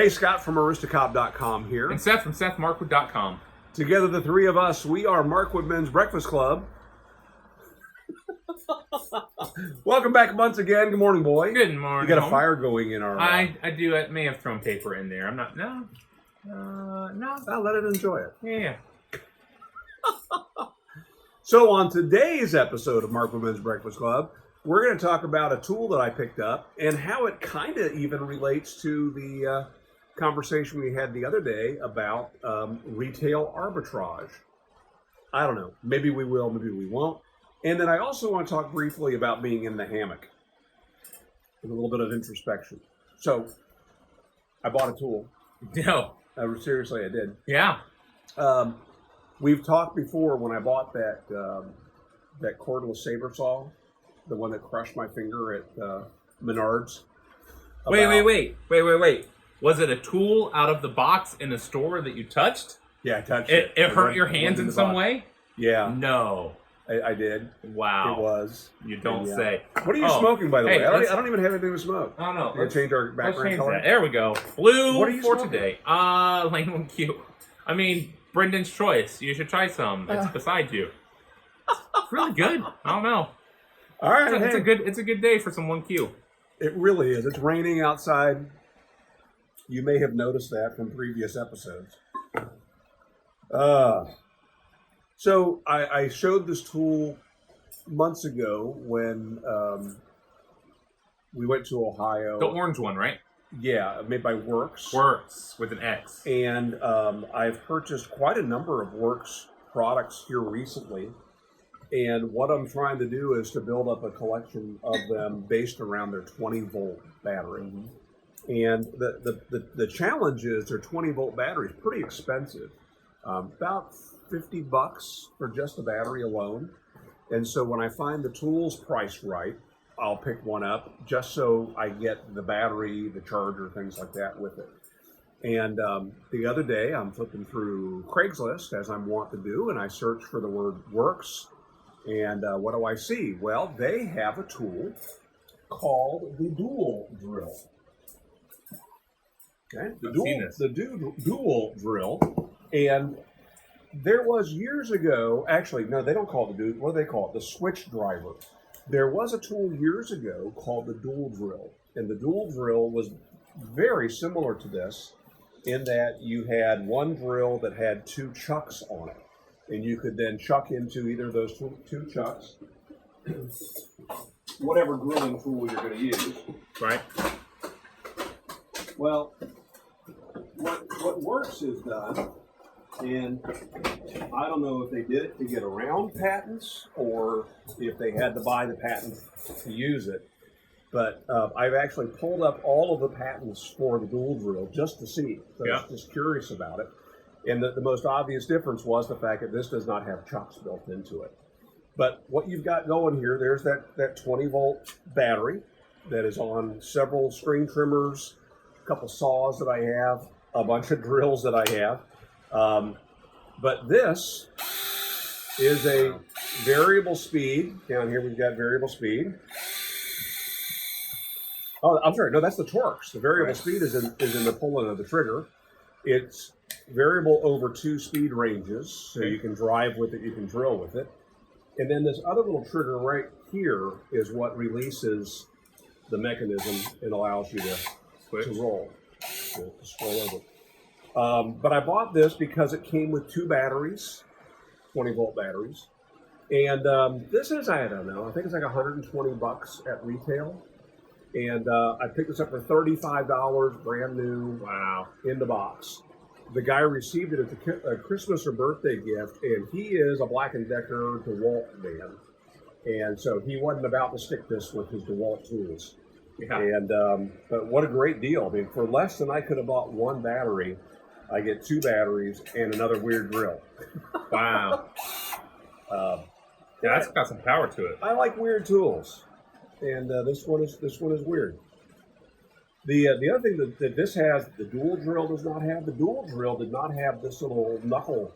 Hey, Scott from Aristocop.com here. And Seth from SethMarkwood.com. Together, the three of us, we are Markwood Men's Breakfast Club. Welcome back once again. Good morning, boy. Good morning. You got a fire going in our... I do. I may have thrown paper in there. I'm not... No. I'll let it enjoy it. Yeah. So on today's episode of Markwood Men's Breakfast Club, we're going to talk about a tool that I picked up and how it kind of even relates to the conversation we had the other day about retail arbitrage. I don't know. Maybe we will, maybe we won't. And then I also want to talk briefly about being in the hammock with a little bit of introspection. So I bought a tool. No. Seriously, I did. Yeah. We've talked before when I bought that cordless saber saw, the one that crushed my finger at Menards. Wait. Was it a tool out of the box in a store that you touched? Yeah, I touched it. It hurt your hands in some way? Yeah. No. I did. Wow. It was. You don't say. What are you smoking, by the way? I don't even have anything to smoke. Oh, no. Let's change our background color. There we go. Blue what are you for smoking? today. Lane Q. I mean, Brendan's choice. You should try some. It's beside you. It's really good. I don't know. All right. It's a good day for some 1Q. It really is. It's raining outside. You may have noticed that from previous episodes. So I showed this tool months ago when we went to Ohio. The orange one, right? Yeah, made by Worx. Worx with an X. And I've purchased quite a number of Worx products here recently. And what I'm trying to do is to build up a collection of them based around their 20-volt battery. Mm-hmm. And the challenge is their 20-volt battery is pretty expensive. About $50 for just the battery alone. And so when I find the tools priced right, I'll pick one up just so I get the battery, the charger, things like that with it. And the other day I'm flipping through Craigslist, as I'm wont to do, and I search for the word Worx. And what do I see? Well, they have a tool called the dual drill. Okay, the dual drill. And there was years ago, actually, no, they don't call it the dual, what do they call it? The switch driver. There was a tool years ago called the dual drill. And the dual drill was very similar to this in that you had one drill that had two chucks on it. And you could then chuck into either of those two chucks, whatever drilling tool you're going to use. Right. Well, what Worx has done, and I don't know if they did it to get around patents or if they had to buy the patent to use it, but I've actually pulled up all of the patents for the dual drill just to see. So I was just curious about it. And the most obvious difference was the fact that this does not have chucks built into it. But what you've got going here, there's that 20-volt battery that is on several string trimmers, a couple saws that I have, a bunch of drills that I have. But this is a variable speed. Down here we've got variable speed. Oh, I'm sorry. No, that's the Torx. The variable speed is in the pulling of the trigger. It's variable over 2 speed ranges, so you can drive with it, you can drill with it. And then this other little trigger right here is what releases the mechanism and allows you to roll, to scroll over. But I bought this because it came with 2 batteries, 20-volt batteries. And this is, I don't know, I think it's like $120 at retail. And I picked this up for $35, brand new, in the box. The guy received it as a Christmas or birthday gift, and he is a Black & Decker DeWalt man. And so he wasn't about to stick this with his DeWalt tools. Yeah. And but what a great deal. I mean, for less than I could have bought 1 battery, I get 2 batteries and another weird drill. Wow. That's got some power to it. I like weird tools. And this one is weird. The other thing that this has, the dual drill does not have. The dual drill did not have this little knuckle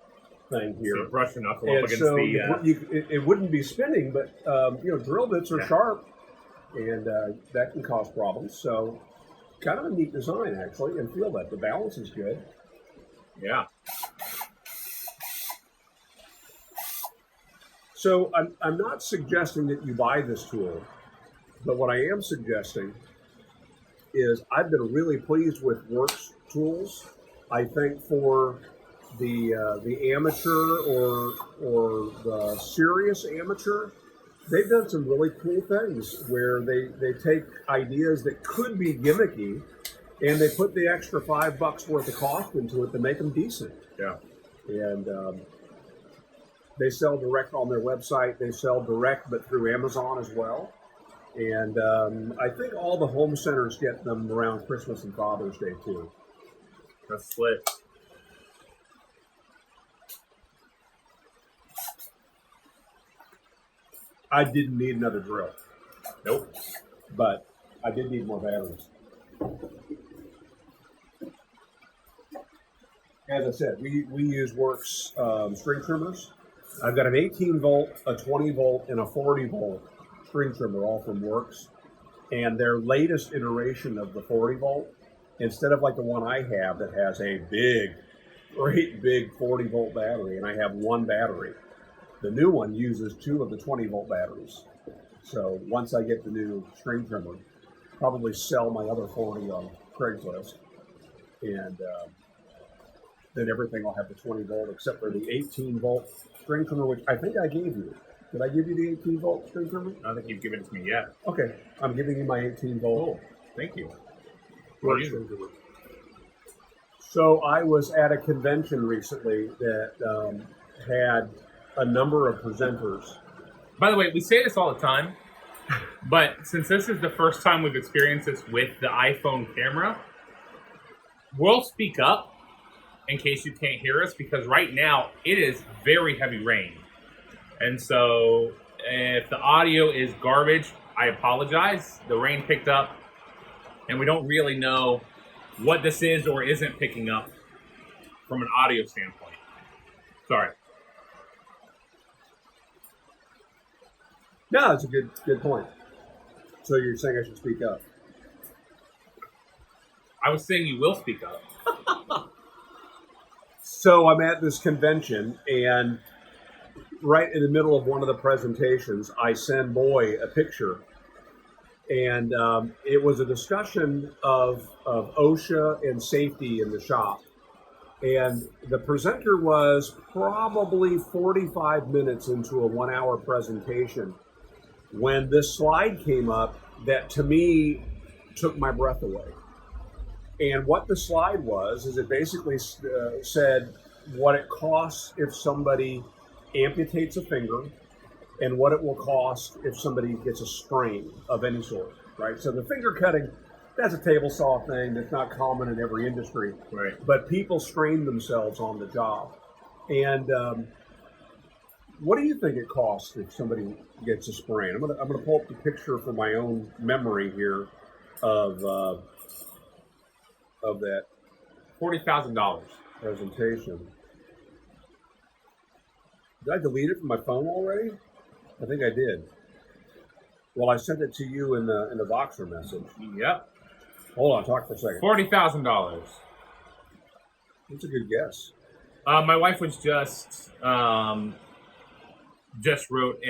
thing here. So brush your knuckle and up against so the... it wouldn't be spinning, but drill bits are sharp, and that can cause problems. So kind of a neat design, actually, and feel that. The balance is good. Yeah. So I'm not suggesting that you buy this tool, but what I am suggesting is I've been really pleased with Worx tools. I think for the amateur or the serious amateur, they've done some really cool things where they take ideas that could be gimmicky and they put the extra $5 worth of cost into it to make them decent. Yeah. And they sell direct on their website. They sell direct, but through Amazon as well. And I think all the home centers get them around Christmas and Father's Day too. That's slick. I didn't need another drill. Nope. But I did need more batteries. As I said, we use Worx string trimmers. I've got an 18 volt, a 20 volt, and a 40 volt string trimmer, all from Worx. And their latest iteration of the 40 volt, instead of like the one I have that has a great big 40 volt battery, and I have one battery, the new one uses 2 of the 20 volt batteries. So once I get the new string trimmer, probably sell my other 40 on Craigslist, and then everything will have the 20 volt except for the 18 volt string trimmer, which I think I gave you. Did I give you the 18 volt string trimmer? I don't think you've given it to me yet. Okay, I'm giving you my 18 volt. Cool. Thank you. Worx string trimmer. So I was at a convention recently that had a number of presenters. By the way, we say this all the time, but since this is the first time we've experienced this with the iPhone camera, we'll speak up in case you can't hear us, because right now it is very heavy rain. And so if the audio is garbage, I apologize. The rain picked up, and we don't really know what this is or isn't picking up from an audio standpoint. Sorry. No, it's a good point. So you're saying I should speak up? I was saying you will speak up. So I'm at this convention, and right in the middle of one of the presentations, I send Boy a picture, and it was a discussion of OSHA and safety in the shop. And the presenter was probably 45 minutes into a 1 hour presentation when this slide came up that to me took my breath away. And what the slide was is it basically said what it costs if somebody amputates a finger and what it will cost if somebody gets a sprain of any sort, right? So the finger cutting, that's a table saw thing that's not common in every industry, Right. But people strain themselves on the job. And what do you think it costs if somebody gets a sprain? I'm gonna pull up the picture from my own memory here of that $40,000. presentation. Did I delete it from my phone already? I think I did. Well, I sent it to you in the Voxer message. Yep. Hold on, talk for a second. $40,000. That's a good guess. My wife was just wrote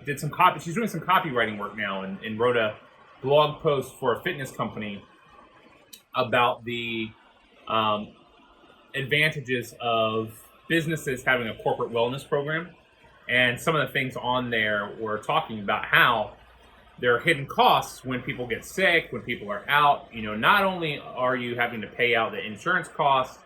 did some copy. She's doing some copywriting work now, and wrote a blog post for a fitness company about the advantages of businesses having a corporate wellness program. And some of the things on there were talking about how there are hidden costs when people get sick, when people are out. You know, not only are you having to pay out the insurance costs,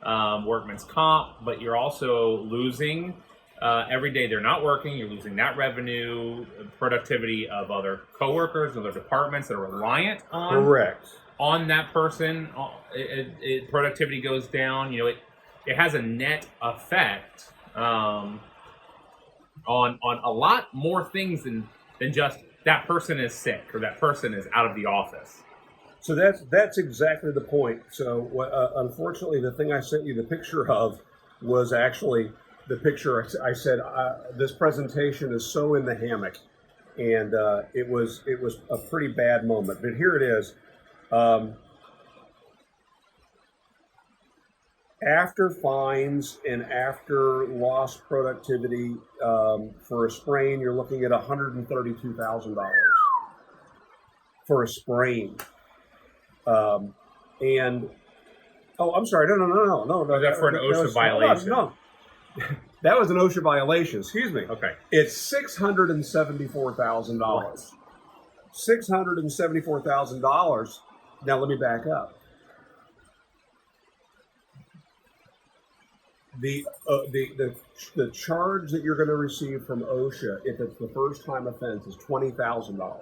workman's comp, but you're also losing every day they're not working. You're losing that revenue, productivity of other coworkers, other departments that are reliant on Correct. on that person. Productivity goes down. You know, it has a net effect on a lot more things than just that person is sick or that person is out of the office. So that's exactly the point. So unfortunately, the thing I sent you the picture of was actually the picture. I said this presentation is so in the hammock, and it was a pretty bad moment. But here it is. After fines and after lost productivity for a sprain, you're looking at $132,000 for a sprain. And I'm sorry, no. Was that for an OSHA violation? No, that was an OSHA violation. Excuse me. Okay. It's $674,000. $674,000. Now let me back up. The charge that you're going to receive from OSHA, if it's the first time offense, is $20,000.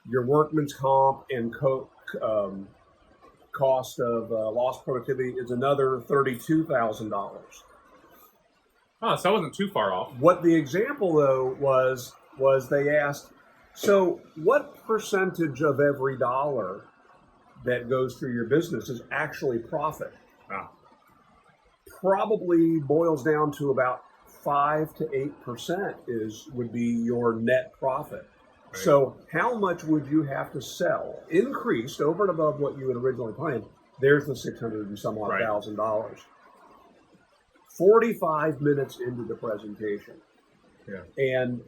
Your workman's comp and cost of lost productivity is another $32,000. Oh, so I wasn't too far off. What the example though was they asked, so what percentage of every dollar that goes through your business is actually profit? Wow. Probably boils down to about 5 to 8% would be your net profit. Right. So how much would you have to sell, increased over and above what you had originally planned? There's the $600 and some odd thousand dollars. 45 minutes into the presentation. Yeah. And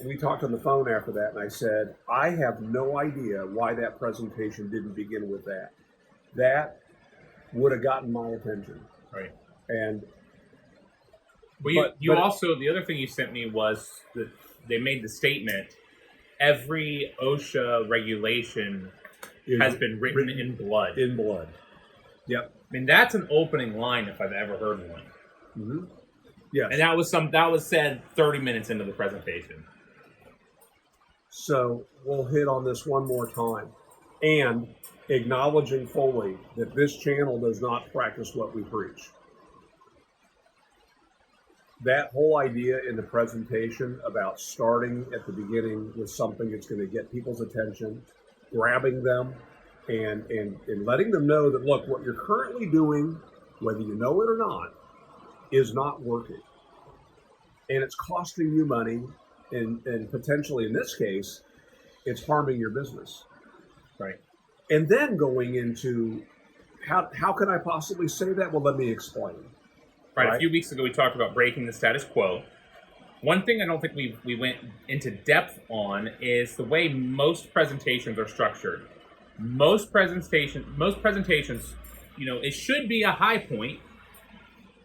we talked on the phone after that, and I said, I have no idea why that presentation didn't begin with that. That would have gotten my attention. Right. And you also, the other thing you sent me was that they made the statement, every OSHA regulation has been written in blood. In blood. Yep. I mean, that's an opening line if I've ever heard one. Mm-hmm. Yes. And that was said 30 minutes into the presentation. So we'll hit on this one more time. And acknowledging fully that this channel does not practice what we preach. That whole idea in the presentation about starting at the beginning with something that's going to get people's attention, grabbing them, and letting them know that, look, what you're currently doing, whether you know it or not, is not working. And it's costing you money, and potentially in this case, it's harming your business. Right. And then going into how can I possibly say that? Well, let me explain. Right. A few weeks ago, we talked about breaking the status quo. One thing I don't think we went into depth on is the way most presentations are structured. Most presentations, it should be a high point.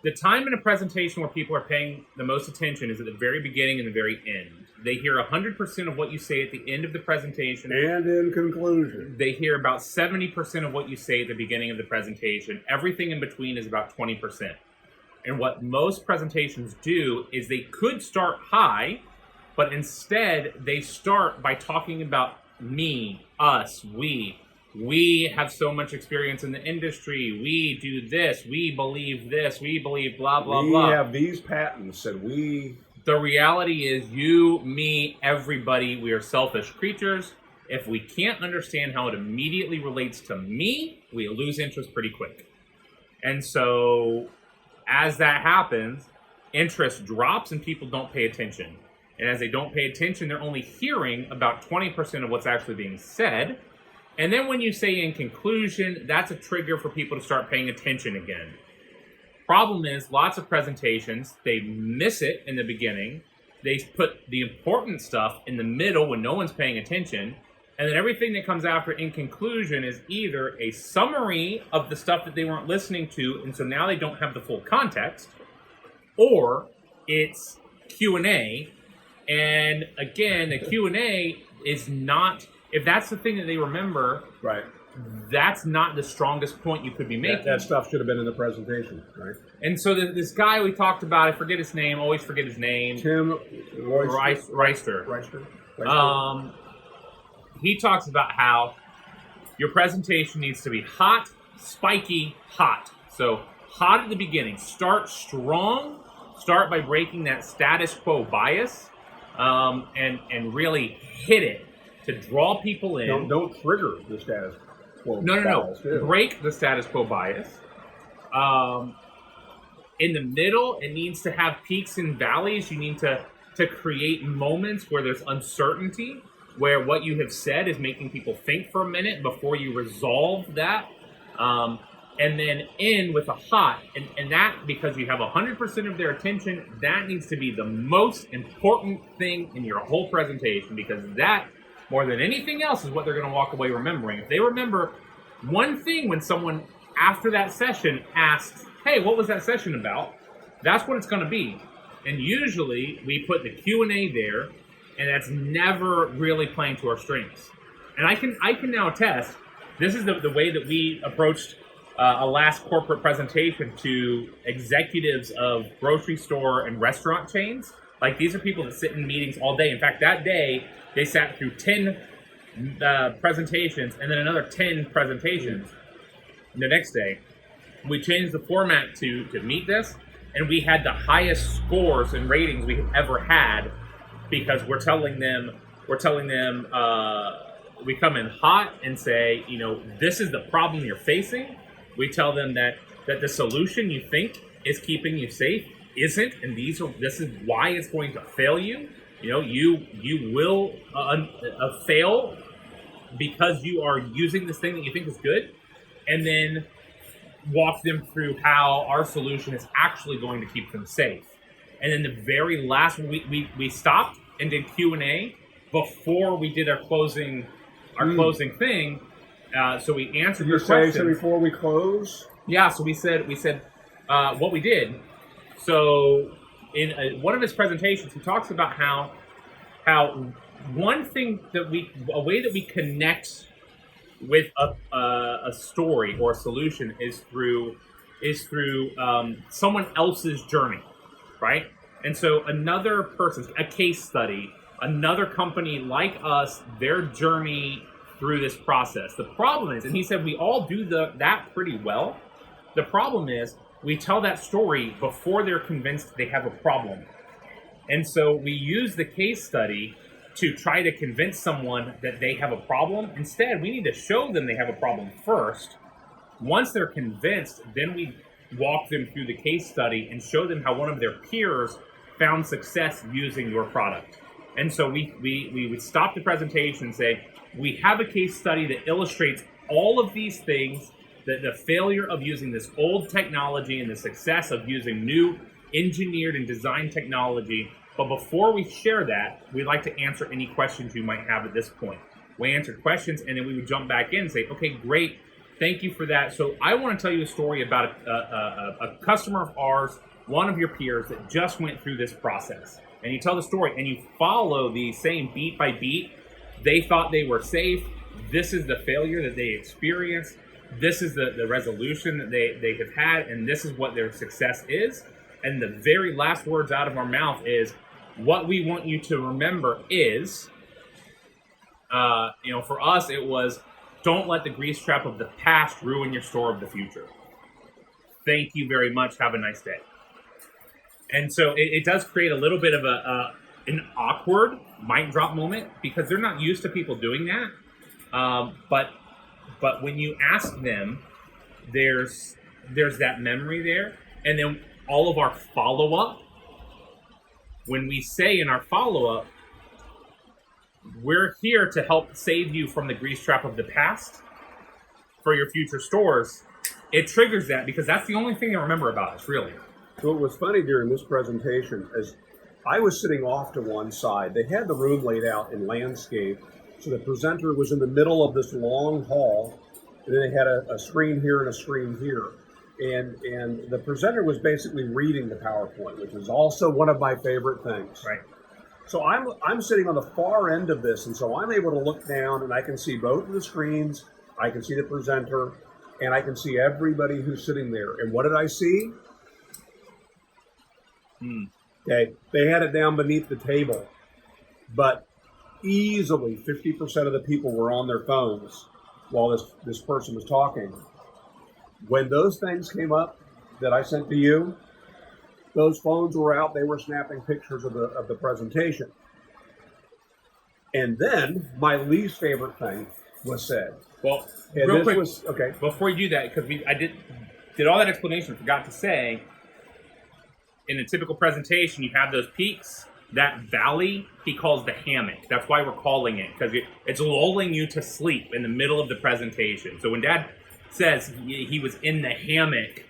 The time in a presentation where people are paying the most attention is at the very beginning and the very end. They hear 100% of what you say at the end of the presentation. And in conclusion. They hear about 70% of what you say at the beginning of the presentation. Everything in between is about 20%. And what most presentations do is they could start high, but instead they start by talking about me, us, we. We have so much experience in the industry. We do this. We believe this. We believe blah, blah, blah. We have these patents and we... The reality is you, me, everybody, we are selfish creatures. If we can't understand how it immediately relates to me, we lose interest pretty quick. And so as that happens, interest drops and people don't pay attention. And as they don't pay attention, they're only hearing about 20% of what's actually being said. And then when you say in conclusion, that's a trigger for people to start paying attention again. Problem is, lots of presentations, they miss it in the beginning. They put the important stuff in the middle when no one's paying attention. And then everything that comes after in conclusion is either a summary of the stuff that they weren't listening to, and so now they don't have the full context, or it's Q&A. And again, the Q&A is not... If that's the thing that they remember, right, that's not the strongest point you could be making. That stuff should have been in the presentation, right? And so this guy we talked about, I forget his name, always forget his name. Tim Riesterer. Riesterer. He talks about how your presentation needs to be hot, spiky, hot. So hot at the beginning. Start strong. Start by breaking that status quo bias, and really hit it. To draw people in. Don't trigger the status quo bias. No. Break the status quo bias. In the middle, it needs to have peaks and valleys. You need to create moments where there's uncertainty. where what you have said is making people think for a minute before you resolve that. And then end with a hot, and that, because you have 100% of their attention, that needs to be the most important thing in your whole presentation, because that, more than anything else, is what they're going to walk away remembering. If they remember one thing when someone after that session asks, hey, what was that session about? That's what it's going to be. And usually we put the Q&A there, and that's never really playing to our strengths. And I can now attest, this is the way that we approached a last corporate presentation to executives of grocery store and restaurant chains. Like, these are people that sit in meetings all day. In fact, that day they sat through 10 presentations and then another 10 presentations the next day. We changed the format to meet this, and we had the highest scores and ratings we have ever had, because we're telling them we come in hot and say, this is the problem you're facing. We tell them that the solution you think is keeping you safe isn't, and this is why it's going to fail you. You will fail because you are using this thing that you think is good, and then walk them through how our solution is actually going to keep them safe. And then the very last, we stopped and did Q&A before we did our closing thing. So we answered your questions. So before we close? Yeah, so we said what we did. So in one of his presentations, he talks about how one thing a way that we connect with a story or a solution is through someone else's journey, right? And so another person's, a case study, another company like us, their journey through this process. The problem is, and he said we all do that pretty well. The problem is we tell that story before they're convinced they have a problem. And so we use the case study to try to convince someone that they have a problem. Instead, we need to show them they have a problem first. Once they're convinced, then we walk them through the case study and show them how one of their peers found success using your product. And so we would stop the presentation and say, we have a case study that illustrates all of these things, the failure of using this old technology and the success of using new engineered and designed technology. But before we share that, we'd like to answer any questions you might have at this point. We answered questions, and then we would jump back in and say, okay, great, thank you for that. So I want to tell you a story about a customer of ours, one of your peers that just went through this process. And you tell the story, and you follow the same beat by beat. They thought they were safe. This is the failure that they experienced. This is the resolution that they have had, and this is what their success is. And the very last words out of our mouth is, what we want you to remember is, for us, it was, don't let the grease trap of the past ruin your store of the future. Thank you very much. Have a nice day. And so it does create a little bit of an awkward mic drop moment, because they're not used to people doing that. But when you ask them, there's that memory there. And then all of our follow-up, when we say in our follow-up, we're here to help save you from the grease trap of the past for your future stores, it triggers that, because that's the only thing they remember about us, really. So what was funny during this presentation is I was sitting off to one side. They had the room laid out in landscape, so the presenter was in the middle of this long hall, and then they had a screen here and a screen here. And the presenter was basically reading the PowerPoint, which is also one of my favorite things. Right. So I'm sitting on the far end of this, and so I'm able to look down, and I can see both of the screens. I can see the presenter, and I can see everybody who's sitting there. And what did I see? Okay, they had it down beneath the table, but easily 50% of the people were on their phones while this person was talking. When those things came up that I sent to you, those phones were out. They were snapping pictures of the presentation. And then my least favorite thing was said. Well, and real this quick, was, okay. Before you do that, because I did all that explanation, forgot to say, in a typical presentation, you have those peaks, that valley he calls the hammock. That's why we're calling it, because it's lulling you to sleep in the middle of the presentation. So when Dad says he was in the hammock,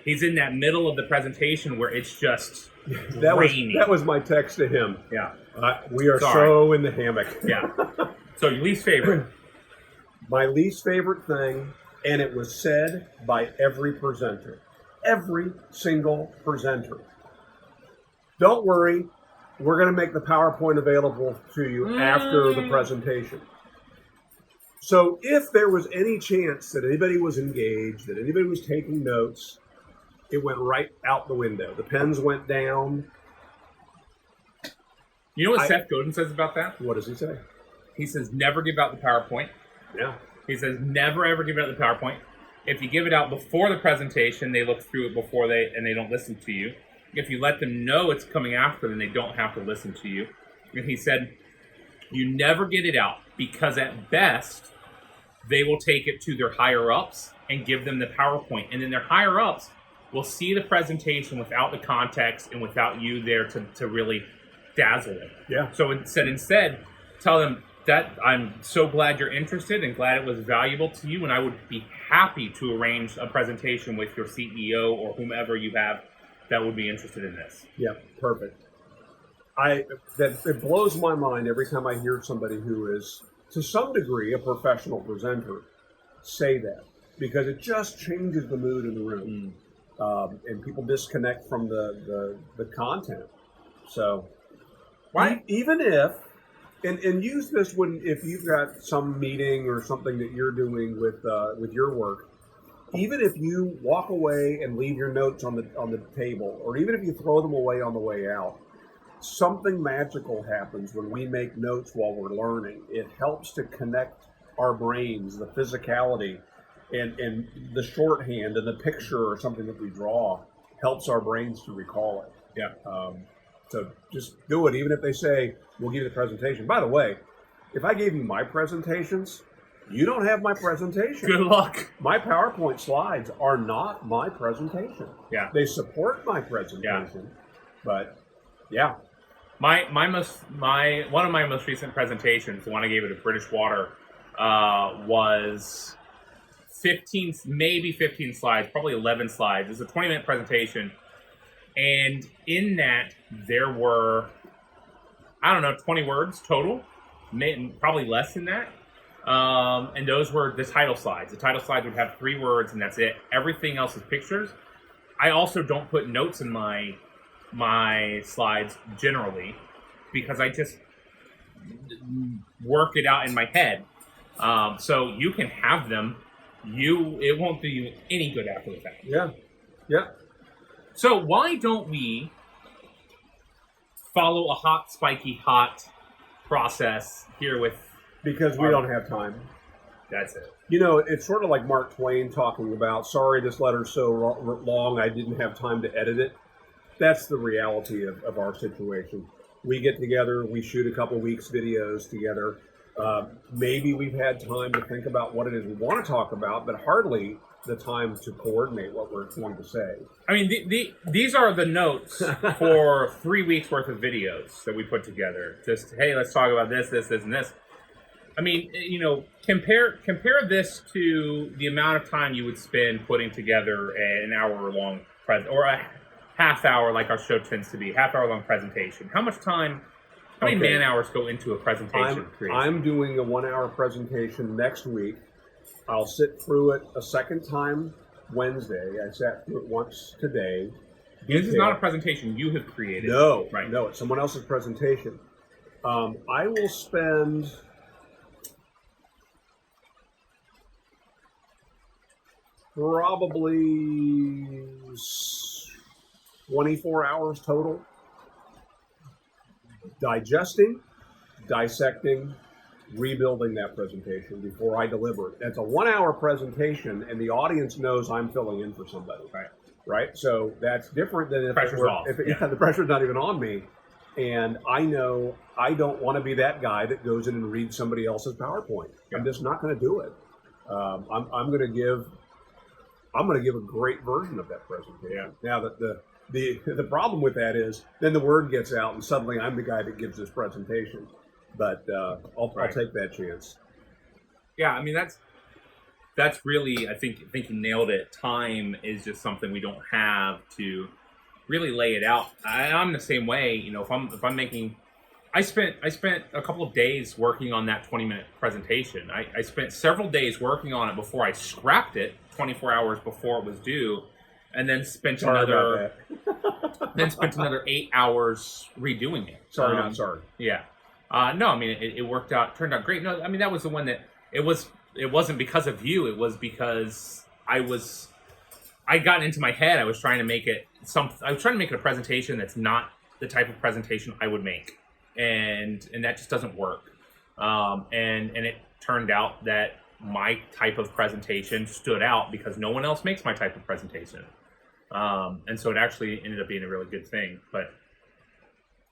he's in that middle of the presentation where it's just rainy. That was my text to him. Yeah. We are so in the hammock. Yeah. So your least favorite? My least favorite thing, and it was said by every presenter. Every single presenter. Don't worry, we're going to make the PowerPoint available to you after the presentation. So if there was any chance that anybody was engaged, that anybody was taking notes, it went right out the window. The pens went down. You know what Seth Godin says about that? What does he say? He says, never give out the PowerPoint. Yeah. He says, never ever give out the PowerPoint. If you give it out before the presentation, they look through it and they don't listen to you. If you let them know it's coming after, then they don't have to listen to you. And he said, you never get it out, because at best, they will take it to their higher-ups and give them the PowerPoint. And then their higher-ups will see the presentation without the context and without you there to really dazzle it. Yeah. So instead, tell them that I'm so glad you're interested and glad it was valuable to you, and I would be happy to arrange a presentation with your CEO or whomever you have that would be interested in this. Yeah, perfect. It blows my mind every time I hear somebody who is, to some degree, a professional presenter say that, because it just changes the mood in the room, and people disconnect from the content. So, Right. Even if, and use this if you've got some meeting or something that you're doing with your work. Even if you walk away and leave your notes on the table, or even if you throw them away on the way out, something magical happens when we make notes while we're learning. It helps to connect our brains, the physicality, and the shorthand and the picture or something that we draw helps our brains to recall it. Yeah. So just do it, even if they say, we'll give you the presentation. By the way, if I gave you my presentations, you don't have my presentation. Good luck. My PowerPoint slides are not my presentation. Yeah. They support my presentation, but yeah. One of my most recent presentations, the one I gave at British Water, was 15 slides, probably 11 slides. It's a 20-minute presentation, and in that there were, 20 words total, probably less than that. And those were the title slides. The title slides would have 3 words, and that's it. Everything else is pictures. I also don't put notes in my slides generally, because I just work it out in my head. So you can have them. It won't do you any good after the fact. Yeah. Yeah. So why don't we follow a hot, spiky, hot process here with... Because we don't have time. That's it. You know, it's sort of like Mark Twain talking about, sorry, this letter's so long, I didn't have time to edit it. That's the reality of our situation. We get together, we shoot a couple weeks videos together. Maybe we've had time to think about what it is we want to talk about, but hardly the time to coordinate what we're going to say. I mean, these are the notes for 3 weeks worth of videos that we put together. Just, hey, let's talk about this, and this. I mean, compare this to the amount of time you would spend putting together an hour-long or a half hour, like our show tends to be, half-hour-long presentation. How many man hours go into a presentation? I'm doing a 1-hour presentation next week. I'll sit through it a second time Wednesday. I sat through it once today. This is not a presentation you have created. No, right? No, it's someone else's presentation. I will spend probably 24 hours total digesting, dissecting, rebuilding that presentation before I deliver it. It's a 1-hour presentation, and the audience knows I'm filling in for somebody. Right? So that's different than if the pressure's not even on me. And I know I don't want to be that guy that goes in and reads somebody else's PowerPoint. I'm just not going to do it. I'm going to give a great version of that presentation. Now that The problem with that is then the word gets out and suddenly I'm the guy that gives this presentation. But I'll take that chance. Yeah, I mean that's really I think you nailed it. Time is just something we don't have to really lay it out. I'm the same way. You know, if I'm making, I spent a couple of days working on that 20-minute presentation. I spent several days working on it before I scrapped it 24 hours before it was due, and then spent another 8 hours redoing it. Sorry, not sorry. Yeah. No, I mean it worked out, turned out great. No, I mean that was the one that it wasn't because of you. It was because I'd gotten into my head. I was trying to make it a presentation that's not the type of presentation I would make, and that just doesn't work. And it turned out that my type of presentation stood out because no one else makes my type of presentation. And so it actually ended up being a really good thing. But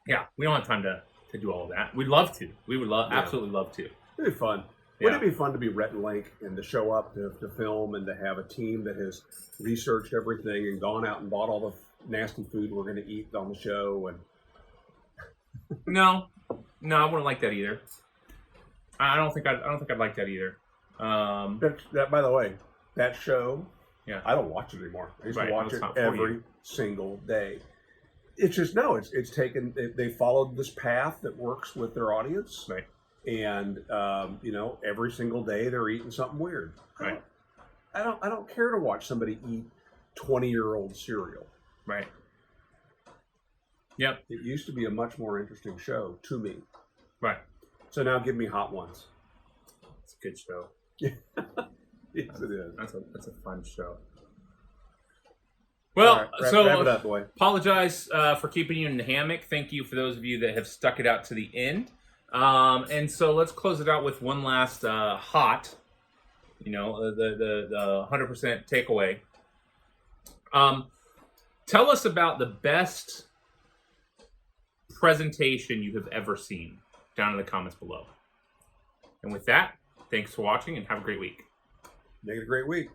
yeah, we don't have time to do all of that. We'd love to. We would absolutely love to. It'd be fun. Yeah. Wouldn't it be fun to be Rhett and Link and to show up to film and to have a team that has researched everything and gone out and bought all the nasty food we're going to eat on the show? And No, I wouldn't like that either. I don't think I'd like that either. that by the way, that show, yeah, I don't watch it anymore. I used to watch it not every single day. It's just it's taken. They followed this path that works with their audience, right? And every single day they're eating something weird. Right. I don't care to watch somebody eat 20-year-old cereal. Right. Yep. It used to be a much more interesting show to me. Right. So now give me Hot Ones. It's a good show. Yes, it is. That's a fun show. Well, right, so wrap it up, boy. Apologize for keeping you in the hammock. Thank you for those of you that have stuck it out to the end. And so let's close it out with one last hot, the 100% takeaway. Tell us about the best presentation you have ever seen down in the comments below. And with that, thanks for watching and have a great week. Make it a great week.